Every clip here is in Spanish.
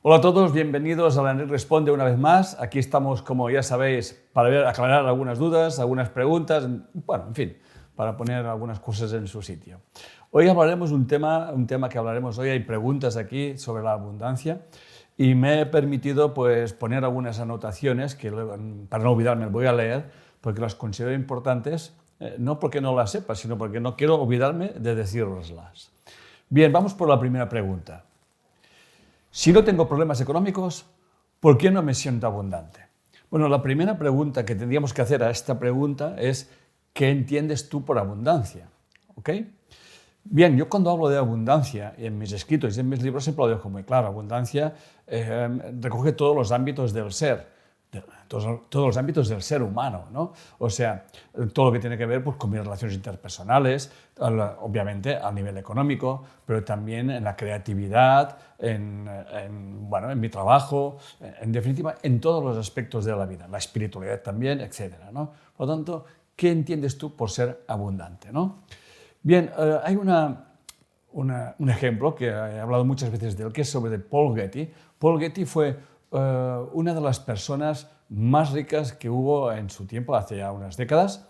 Hola a todos, bienvenidos a la Enric Responde una vez más. Aquí estamos, como ya sabéis, para aclarar algunas dudas, algunas preguntas, bueno, en fin, para poner algunas cosas en su sitio. Hoy hablaremos de un tema que hablaremos hoy, hay preguntas aquí sobre la abundancia y me he permitido pues, poner algunas anotaciones que para no olvidarme voy a leer porque las considero importantes, no porque no las sepa, sino porque no quiero olvidarme de deciroslas. Bien, vamos por la primera pregunta. Si no tengo problemas económicos, ¿por qué no me siento abundante? Bueno, la primera pregunta que tendríamos que hacer a esta pregunta es ¿qué entiendes tú por abundancia? ¿Ok? Bien, yo cuando hablo de abundancia en mis escritos y en mis libros siempre lo dejo muy claro. Abundancia recoge todos los ámbitos del ser, todos los ámbitos del ser humano, ¿no? O sea, todo lo que tiene que ver pues, con mis relaciones interpersonales, obviamente a nivel económico, pero también en la creatividad, en mi trabajo, en definitiva, en todos los aspectos de la vida, la espiritualidad también, etc., ¿no? Por lo tanto, ¿qué entiendes tú por ser abundante, ¿no? Bien, hay un ejemplo que he hablado muchas veces de él, que es sobre Paul Getty. Paul Getty fue una de las personas más ricas que hubo en su tiempo, hace ya unas décadas.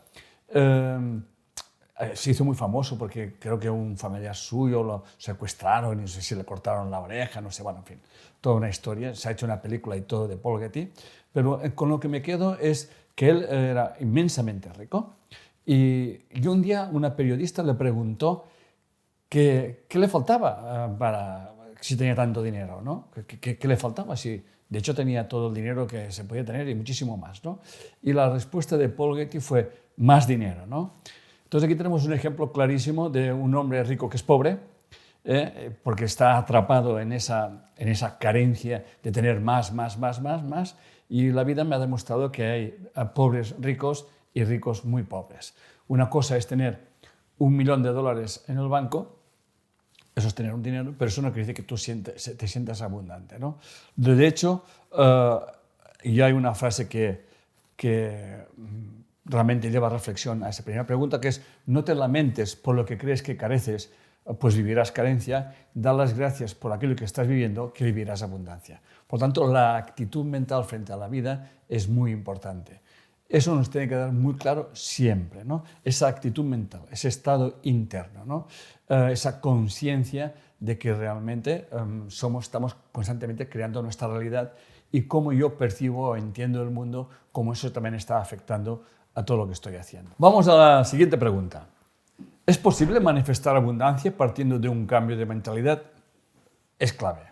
Se hizo muy famoso porque creo que un familiar suyo lo secuestraron y no sé si le cortaron la oreja, no sé, bueno, en fin, toda una historia. Se ha hecho una película y todo de Paul Getty, pero con lo que me quedo es que él era inmensamente rico y un día una periodista le preguntó qué le faltaba para si tenía tanto dinero, ¿no? ¿Qué le faltaba? Si, de hecho, tenía todo el dinero que se podía tener y muchísimo más, ¿no? Y la respuesta de Paul Getty fue más dinero, ¿no? Entonces aquí tenemos un ejemplo clarísimo de un hombre rico que es pobre, porque está atrapado en esa carencia de tener más, y la vida me ha demostrado que hay pobres ricos y ricos muy pobres. Una cosa es tener $1.000.000 en el banco, eso es tener un dinero, pero eso no quiere decir que tú te sientas abundante, ¿no? De hecho, ya hay una frase que realmente lleva reflexión a esa primera pregunta, que es no te lamentes por lo que crees que careces, pues vivirás carencia, da las gracias por aquello que estás viviendo, que vivirás abundancia. Por tanto, la actitud mental frente a la vida es muy importante. Eso nos tiene que dar muy claro siempre, ¿no? Esa actitud mental, ese estado interno, ¿no? Esa conciencia de que realmente estamos constantemente creando nuestra realidad y cómo yo percibo o entiendo el mundo, cómo eso también está afectando a todo lo que estoy haciendo. Vamos a la siguiente pregunta. ¿Es posible manifestar abundancia partiendo de un cambio de mentalidad? Es clave.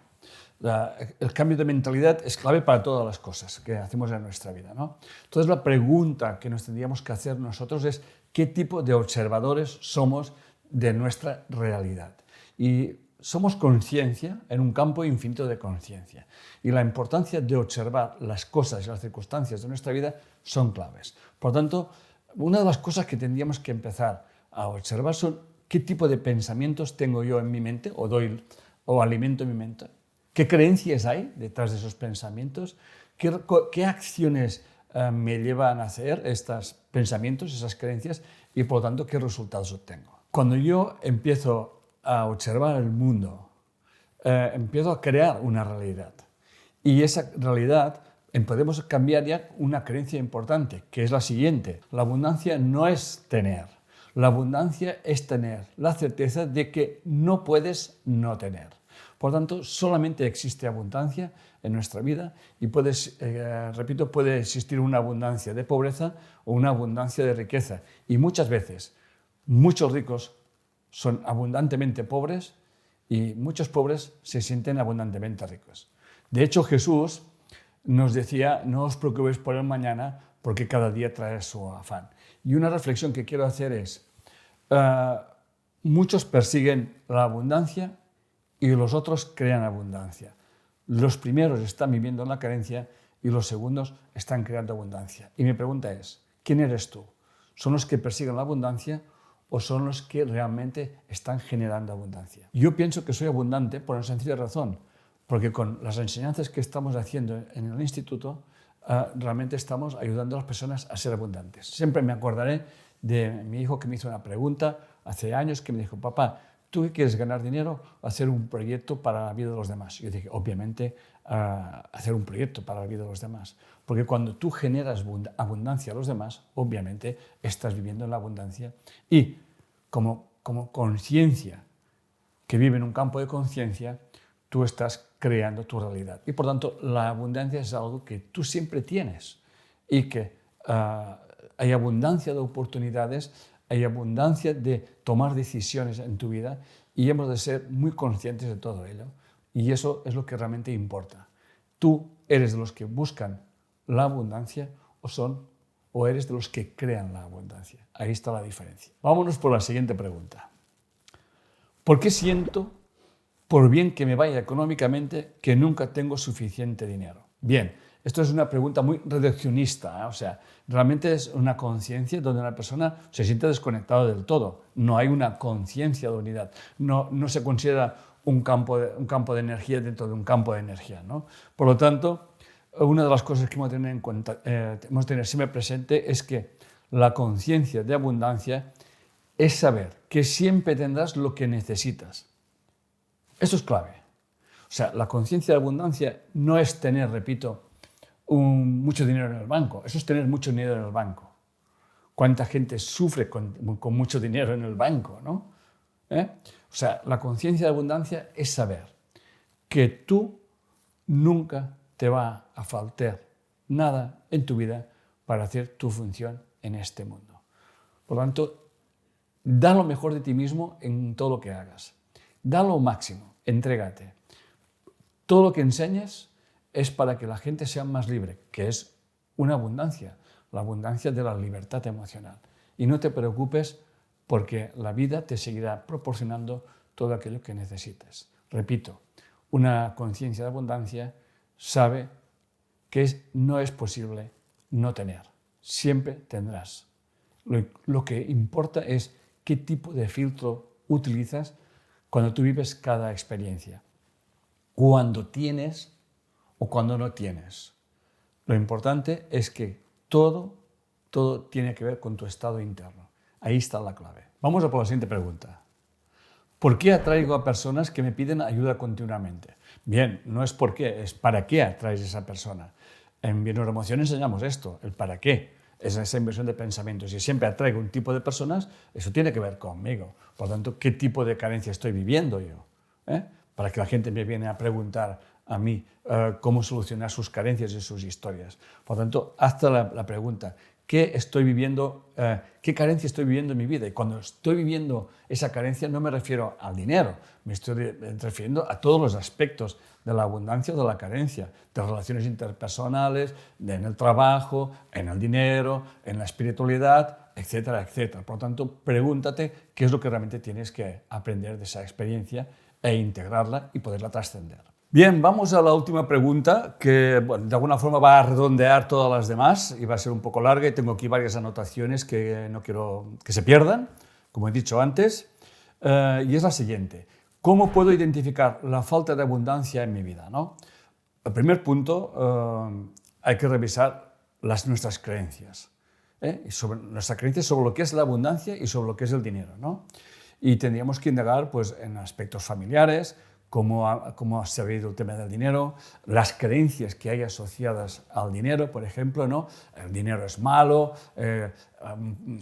El cambio de mentalidad es clave para todas las cosas que hacemos en nuestra vida, ¿no? Entonces la pregunta que nos tendríamos que hacer nosotros es ¿qué tipo de observadores somos de nuestra realidad? Y somos conciencia en un campo infinito de conciencia. Y la importancia de observar las cosas y las circunstancias de nuestra vida son claves. Por tanto, una de las cosas que tendríamos que empezar a observar son qué tipo de pensamientos tengo yo en mi mente o alimento en mi mente. ¿Qué creencias hay detrás de esos pensamientos? ¿Qué acciones me llevan a hacer estos pensamientos, esas creencias? Y por lo tanto, ¿qué resultados obtengo? Cuando yo empiezo a observar el mundo, empiezo a crear una realidad. Y esa realidad podemos cambiar ya una creencia importante, que es la siguiente. La abundancia no es tener. La abundancia es tener la certeza de que no puedes no tener. Por tanto, solamente existe abundancia en nuestra vida y puede existir una abundancia de pobreza o una abundancia de riqueza. Y muchas veces, muchos ricos son abundantemente pobres y muchos pobres se sienten abundantemente ricos. De hecho, Jesús nos decía, no os preocupéis por el mañana porque cada día trae su afán. Y una reflexión que quiero hacer es, muchos persiguen la abundancia y los otros crean abundancia. Los primeros están viviendo en la carencia y los segundos están creando abundancia. Y mi pregunta es, ¿quién eres tú? ¿Son los que persiguen la abundancia o son los que realmente están generando abundancia? Yo pienso que soy abundante por una sencilla razón, porque con las enseñanzas que estamos haciendo en el instituto, realmente estamos ayudando a las personas a ser abundantes. Siempre me acordaré de mi hijo que me hizo una pregunta hace años que me dijo, papá, ¿tú qué quieres ganar dinero o hacer un proyecto para la vida de los demás? Yo dije, obviamente, hacer un proyecto para la vida de los demás. Porque cuando tú generas abundancia a los demás, obviamente estás viviendo en la abundancia y como conciencia que vive en un campo de conciencia, tú estás creando tu realidad. Y por tanto, la abundancia es algo que tú siempre tienes y que hay abundancia de oportunidades, hay abundancia de tomar decisiones en tu vida y hemos de ser muy conscientes de todo ello. Y eso es lo que realmente importa. ¿Tú eres de los que buscan la abundancia o eres de los que crean la abundancia? Ahí está la diferencia. Vámonos por la siguiente pregunta. ¿Por qué siento, por bien que me vaya económicamente, que nunca tengo suficiente dinero? Bien, esto es una pregunta muy reduccionista, ¿eh? O sea, realmente es una conciencia donde una persona se siente desconectada del todo. No hay una conciencia de unidad. No se considera un campo de energía dentro de un campo de energía, ¿no? Por lo tanto, una de las cosas que hemos de tener en cuenta, hemos de tener siempre presente es que la conciencia de abundancia es saber que siempre tendrás lo que necesitas. Esto es clave. O sea, la conciencia de abundancia no es tener, repito, mucho dinero en el banco. Eso es tener mucho dinero en el banco. ¿Cuánta gente sufre con mucho dinero en el banco, no? O sea, la conciencia de abundancia es saber que tú nunca te va a faltar nada en tu vida para hacer tu función en este mundo. Por lo tanto, da lo mejor de ti mismo en todo lo que hagas. Da lo máximo, entrégate. Todo lo que enseñes es para que la gente sea más libre, que es una abundancia, la abundancia de la libertad emocional. Y no te preocupes porque la vida te seguirá proporcionando todo aquello que necesites. Repito, una conciencia de abundancia sabe que no es posible no tener. Siempre tendrás. Lo que importa es qué tipo de filtro utilizas cuando tú vives cada experiencia. Cuando tienes o cuando no tienes. Lo importante es que todo tiene que ver con tu estado interno. Ahí está la clave. Vamos a por la siguiente pregunta. ¿Por qué atraigo a personas que me piden ayuda continuamente? Bien, no es por qué, es para qué atraes a esa persona. En Bioneuroemoción enseñamos esto, el para qué. Es esa inversión de pensamientos. Si siempre atraigo un tipo de personas, eso tiene que ver conmigo. Por lo tanto, ¿qué tipo de carencia estoy viviendo yo? Para que la gente me viene a preguntar a mí cómo solucionar sus carencias y sus historias. Por lo tanto, hazte la pregunta, ¿qué estoy viviendo, qué carencia estoy viviendo en mi vida? Y cuando estoy viviendo esa carencia no me refiero al dinero, me estoy refiriendo a todos los aspectos de la abundancia o de la carencia, de relaciones interpersonales, en el trabajo, en el dinero, en la espiritualidad, etcétera, etcétera. Por lo tanto, pregúntate qué es lo que realmente tienes que aprender de esa experiencia e integrarla y poderla trascender. Bien, vamos a la última pregunta que bueno, de alguna forma va a redondear todas las demás y va a ser un poco larga y tengo aquí varias anotaciones que no quiero que se pierdan, como he dicho antes, y es la siguiente. ¿Cómo puedo identificar la falta de abundancia en mi vida, ¿no? El primer punto, hay que revisar nuestras creencias, y sobre nuestras creencias sobre lo que es la abundancia y sobre lo que es el dinero, ¿no? Y tendríamos que indagar pues, en aspectos familiares, cómo se ha vivido el tema del dinero, las creencias que hay asociadas al dinero, por ejemplo, ¿no? El dinero es malo.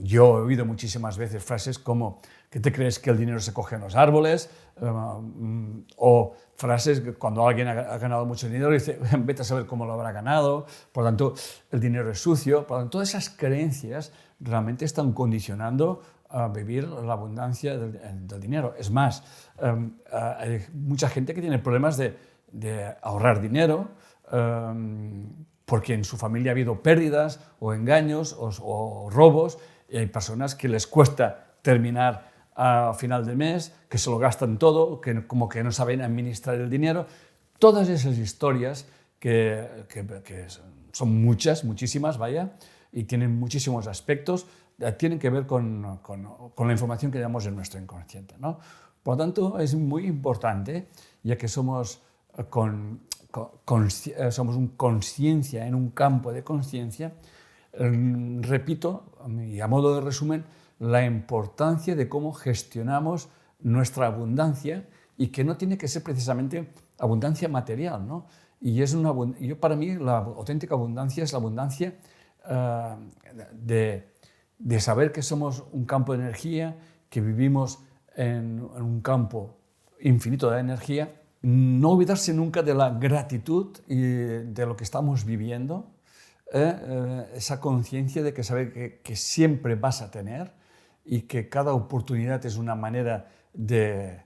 Yo he oído muchísimas veces frases como ¿qué te crees que el dinero se coge en los árboles? O frases que cuando alguien ha ganado mucho dinero dice vete a saber cómo lo habrá ganado, por lo tanto el dinero es sucio. Por lo tanto, todas esas creencias realmente están condicionando a vivir la abundancia del dinero. Es más, hay mucha gente que tiene problemas de ahorrar dinero porque en su familia ha habido pérdidas o engaños o robos y hay personas que les cuesta terminar a final de mes, que se lo gastan todo, que como que no saben administrar el dinero. Todas esas historias que son muchísimas, vaya, y tienen muchísimos aspectos, tienen que ver con la información que llevamos en nuestro inconsciente, ¿no? Por lo tanto, es muy importante, ya que somos un conciencia en un campo de conciencia, repito, y a modo de resumen, la importancia de cómo gestionamos nuestra abundancia y que no tiene que ser precisamente abundancia material, ¿no? Y para mí la auténtica abundancia es la abundancia de saber que somos un campo de energía, que vivimos en un campo infinito de energía. No olvidarse nunca de la gratitud y de lo que estamos viviendo, esa conciencia de que saber que siempre vas a tener y que cada oportunidad es una manera de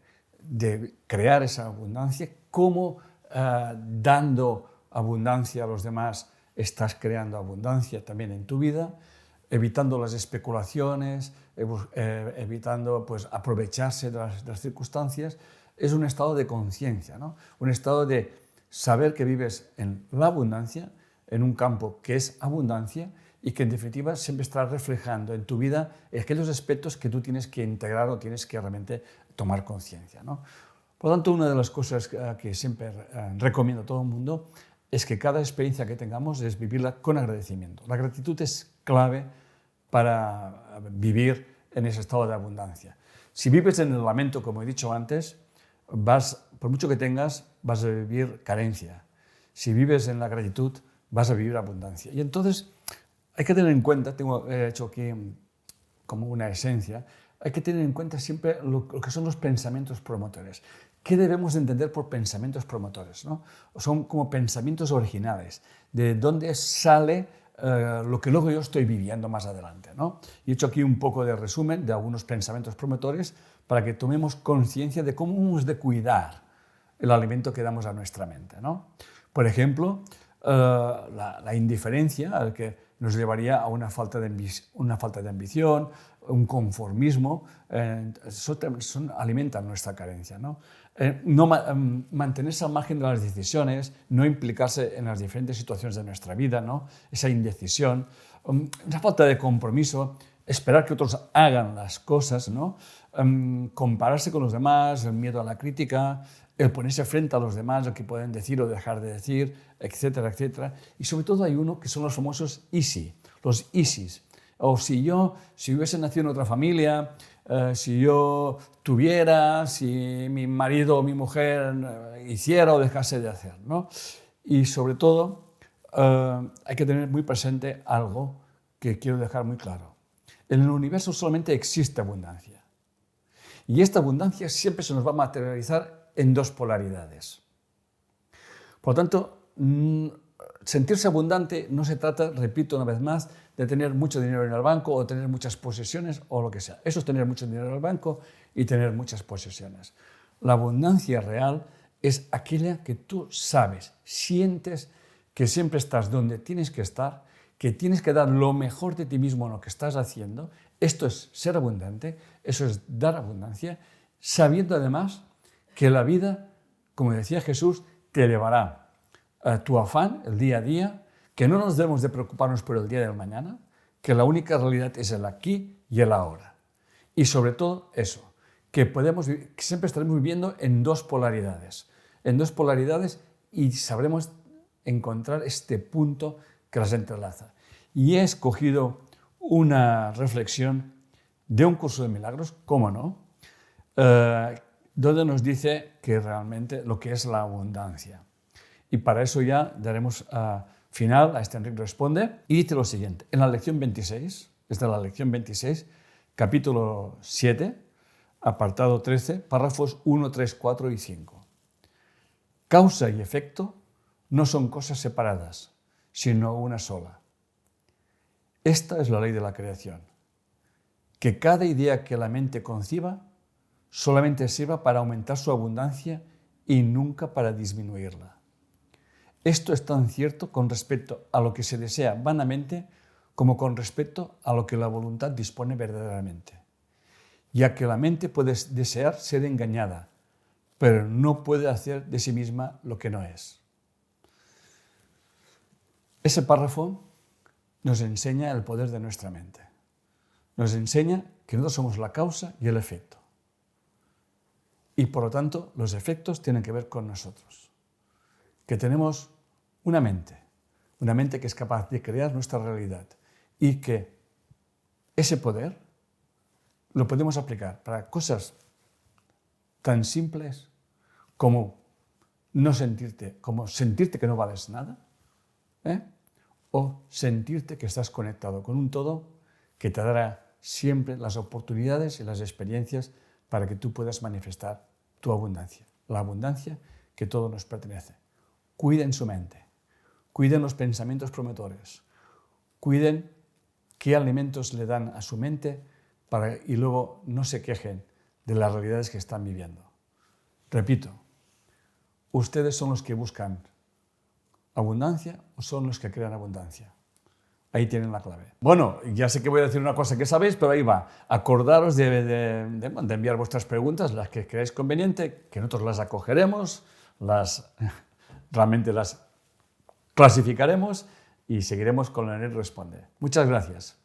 crear esa abundancia, cómo dando abundancia a los demás estás creando abundancia también en tu vida, evitando las especulaciones, evitando pues, aprovecharse de las circunstancias. Es un estado de conciencia, ¿no? Un estado de saber que vives en la abundancia, en un campo que es abundancia y que en definitiva siempre estará reflejando en tu vida aquellos aspectos que tú tienes que integrar o tienes que realmente tomar conciencia, ¿no? Por lo tanto, una de las cosas que siempre recomiendo a todo el mundo es que cada experiencia que tengamos es vivirla con agradecimiento. La gratitud es clave para vivir en ese estado de abundancia. Si vives en el lamento, como he dicho antes, por mucho que tengas, vas a vivir carencia. Si vives en la gratitud, vas a vivir abundancia. Y entonces hay que tener en cuenta, he hecho aquí como una esencia, hay que tener en cuenta siempre lo que son los pensamientos promotores. ¿Qué debemos entender por pensamientos promotores, ¿no? Son como pensamientos originales, de dónde sale lo que luego yo estoy viviendo más adelante, ¿no? Y he hecho aquí un poco de resumen de algunos pensamientos promotores para que tomemos conciencia de cómo hemos de cuidar el alimento que damos a nuestra mente, ¿no? Por ejemplo, la indiferencia, al que nos llevaría a una falta de ambición, un conformismo, alimentan nuestra carencia, ¿no? Mantenerse al margen de las decisiones, no implicarse en las diferentes situaciones de nuestra vida, ¿no? Esa indecisión, una falta de compromiso, esperar que otros hagan las cosas, ¿no? Compararse con los demás, el miedo a la crítica, el ponerse frente a los demás, lo que pueden decir o dejar de decir, etcétera, etcétera. Y sobre todo hay uno que son los famosos easy, los easies. O si hubiese nacido en otra familia, si yo tuviera, si mi marido o mi mujer hiciera o dejase de hacer, ¿no? Y sobre todo hay que tener muy presente algo que quiero dejar muy claro. En el universo solamente existe abundancia. Y esta abundancia siempre se nos va a materializar en dos polaridades. Por lo tanto, sentirse abundante no se trata, repito una vez más, de tener mucho dinero en el banco o tener muchas posesiones o lo que sea. Eso es tener mucho dinero en el banco y tener muchas posesiones. La abundancia real es aquella que tú sabes, sientes que siempre estás donde tienes que estar, que tienes que dar lo mejor de ti mismo en lo que estás haciendo. Esto es ser abundante, eso es dar abundancia, sabiendo además que la vida, como decía Jesús, te elevará a tu afán, el día a día, que no nos debemos de preocuparnos por el día del mañana, que la única realidad es el aquí y el ahora. Y sobre todo eso, que siempre estaremos viviendo en dos polaridades y sabremos encontrar este punto que las entrelaza. Y he escogido una reflexión de un curso de milagros, cómo no, donde nos dice que realmente lo que es la abundancia. Y para eso ya daremos final a este Enric Responde. Y dice lo siguiente, en la lección 26, desde la lección 26, capítulo 7, apartado 13, párrafos 1, 3, 4 y 5. Causa y efecto no son cosas separadas, sino una sola. Esta es la ley de la creación, que cada idea que la mente conciba solamente sirva para aumentar su abundancia y nunca para disminuirla. Esto es tan cierto con respecto a lo que se desea vanamente como con respecto a lo que la voluntad dispone verdaderamente, ya que la mente puede desear ser engañada, pero no puede hacer de sí misma lo que no es. Ese párrafo nos enseña el poder de nuestra mente. Nos enseña que nosotros somos la causa y el efecto. Y por lo tanto, los efectos tienen que ver con nosotros. Que tenemos una mente que es capaz de crear nuestra realidad y que ese poder lo podemos aplicar para cosas tan simples como no sentirte como sentirte que no vales nada, o sentirte que estás conectado con un todo que te dará siempre las oportunidades y las experiencias para que tú puedas manifestar tu abundancia, la abundancia que todo nos pertenece. Cuiden su mente, cuiden los pensamientos promotores, cuiden qué alimentos le dan a su mente y luego no se quejen de las realidades que están viviendo. Repito, ¿ustedes son los que buscan abundancia o son los que crean abundancia? Ahí tienen la clave. Bueno, ya sé que voy a decir una cosa que sabéis, pero ahí va. Acordaros de enviar vuestras preguntas, las que creáis conveniente, que nosotros las acogeremos, realmente las clasificaremos y seguiremos con el Responde. Muchas gracias.